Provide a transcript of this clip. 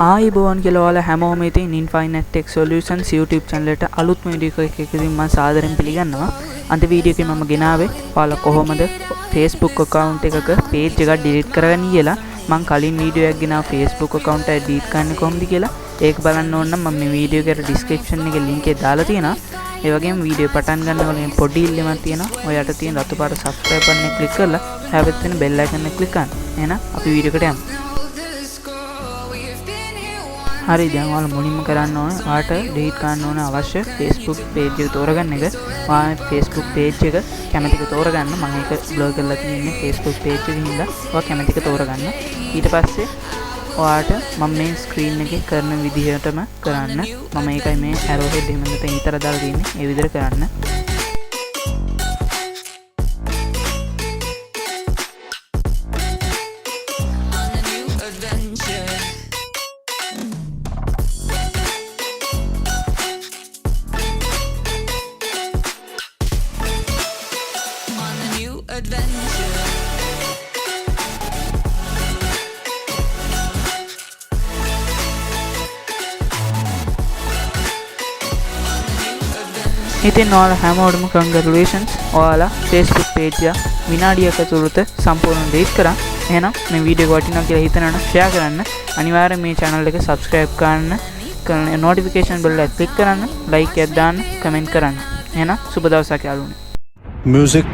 ආයිබෝවන් කියලා ඔයාලා හැමෝම ඉතින් Infinite Tech Solutions YouTube channel එකට අලුත්ම වීඩියෝ එකකින් මම සාදරයෙන් පිළිගන්නවා. අද වීඩියෝ එකේ මම ගෙනාවේ ඔයාලා කොහොමද Facebook account එකක page එකක් delete කරගන්නේ කියලා. මම කලින් වීඩියෝ එකක් ගෙනාවා Facebook account එක delete කරන්නේ කොහොමද කියලා. ඒක බලන්න ඕන නම් මම මේ වීඩියෝ එකට description එකේ link එක දාලා තියෙනවා. ඒ වගේම වීඩියෝ පටන් ගන්නකොට මේ පොඩි ඉල්ලීමක් තියෙනවා. ඔයාලට තියෙන රතු පාට subscribe button එක click කරලා හැබැයි තියෙන bell icon එක click කරන්න. එහෙනම් අපි වීඩියෝ එකට යමු. හරි දැන් ඔයාලා මුලින්ම කරන්න ඕනේ ඔයාලට delete කරන්න ඕන අවශ්‍ය Facebook page එක තෝරගන්න එක. ඔයාලා Facebook page එක කැමති එක තෝරගන්න. මම ඒක blog කරලා තියෙන්නේ Facebook page එකකින් ඉඳලා ඔයා කැමති එක තෝරගන්න. ඊට පස්සේ ඔයාලට මම මේ screen එකේ කරන විදිහටම කරන්න. මම ඒකයි මේ arrow head එක මෙතන විතර දාලා තියෙන්නේ. ඒ විදිහට කරන්න. ඉතින් ඔයාලා හැමෝටම congratulations ඔයාලා Facebook page එක විනාඩියක තුරට සම්පූර්ණ delete කරා. එහෙනම් මේ වීඩියෝ එක වටිනවා කියලා හිතනනම් share කරන්න. අනිවාර්යෙන් මේ channel එක subscribe කරන්න. notification bell එක click කරන්න. like එකක් දාන්න. comment කරන්න. එහෙනම් සුබ දවසක් යාළුවනේ. Music